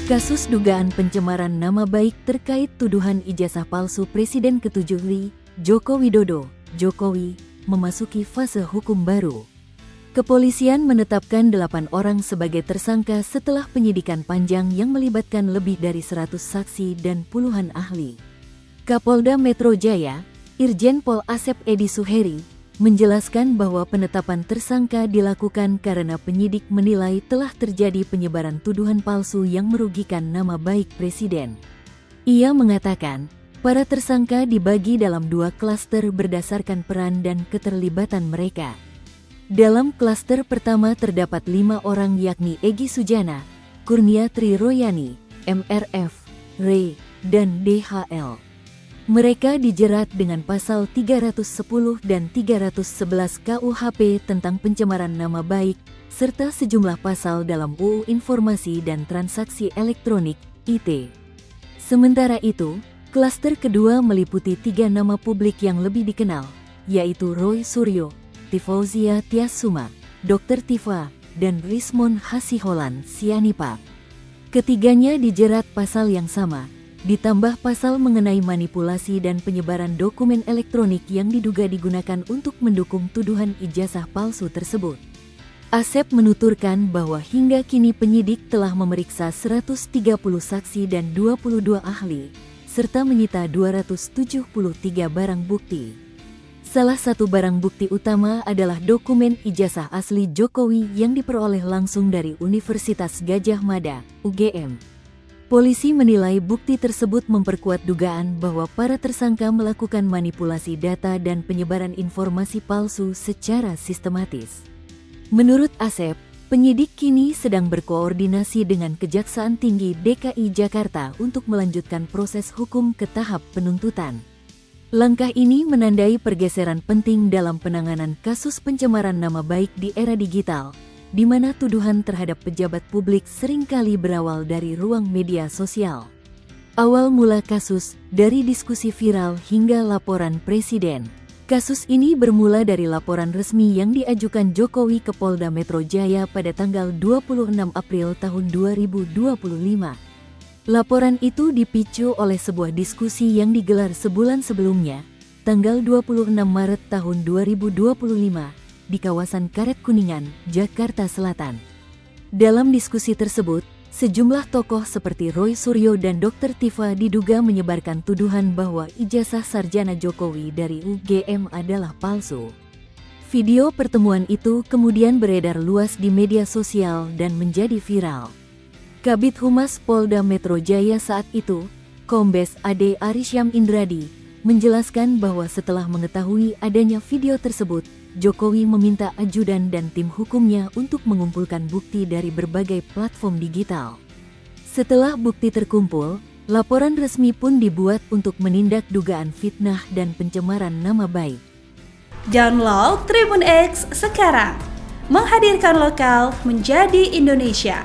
Kasus dugaan pencemaran nama baik terkait tuduhan ijazah palsu Presiden ke-7 RI, Joko Widodo, Jokowi, memasuki fase hukum baru. Kepolisian menetapkan 8 orang sebagai tersangka setelah penyidikan panjang yang melibatkan lebih dari 100 saksi dan puluhan ahli. Kapolda Metro Jaya, Irjen Pol Asep Edi Suheri, menjelaskan bahwa penetapan tersangka dilakukan karena penyidik menilai telah terjadi penyebaran tuduhan palsu yang merugikan nama baik Presiden. Ia mengatakan, para tersangka dibagi dalam 2 klaster berdasarkan peran dan keterlibatan mereka. Dalam klaster pertama terdapat 5 orang yakni Egy Sujana, Kurnia Tri Royani, MRF, Re, dan DHL. Mereka dijerat dengan pasal 310 dan 311 KUHP tentang pencemaran nama baik, serta sejumlah pasal dalam UU Informasi dan Transaksi Elektronik, IT. Sementara itu, klaster kedua meliputi 3 nama publik yang lebih dikenal, yaitu Roy Suryo, Tifauzia Tiasuma, Dr. Tifa, dan Rismon Hasiholan Sianipa. Ketiganya dijerat pasal yang sama, ditambah pasal mengenai manipulasi dan penyebaran dokumen elektronik yang diduga digunakan untuk mendukung tuduhan ijazah palsu tersebut. Asep menuturkan bahwa hingga kini penyidik telah memeriksa 130 saksi dan 22 ahli, serta menyita 273 barang bukti. Salah satu barang bukti utama adalah dokumen ijazah asli Jokowi yang diperoleh langsung dari Universitas Gadjah Mada, UGM. Polisi menilai bukti tersebut memperkuat dugaan bahwa para tersangka melakukan manipulasi data dan penyebaran informasi palsu secara sistematis. Menurut Asep, penyidik kini sedang berkoordinasi dengan Kejaksaan Tinggi DKI Jakarta untuk melanjutkan proses hukum ke tahap penuntutan. Langkah ini menandai pergeseran penting dalam penanganan kasus pencemaran nama baik di era digital, di mana tuduhan terhadap pejabat publik seringkali berawal dari ruang media sosial. Awal mula kasus, dari diskusi viral hingga laporan Presiden. Kasus ini bermula dari laporan resmi yang diajukan Jokowi ke Polda Metro Jaya pada tanggal 26 April tahun 2025. Laporan itu dipicu oleh sebuah diskusi yang digelar sebulan sebelumnya, tanggal 26 Maret tahun 2025, di kawasan Karet Kuningan, Jakarta Selatan. Dalam diskusi tersebut, sejumlah tokoh seperti Roy Suryo dan Dr. Tifa diduga menyebarkan tuduhan bahwa ijazah sarjana Jokowi dari UGM adalah palsu. Video pertemuan itu kemudian beredar luas di media sosial dan menjadi viral. Kabid Humas Polda Metro Jaya saat itu, Kombes AD Arisyam Indradi, menjelaskan bahwa setelah mengetahui adanya video tersebut, Jokowi meminta ajudan dan tim hukumnya untuk mengumpulkan bukti dari berbagai platform digital. Setelah bukti terkumpul, laporan resmi pun dibuat untuk menindak dugaan fitnah dan pencemaran nama baik. Download Tribun X sekarang, menghadirkan lokal menjadi Indonesia.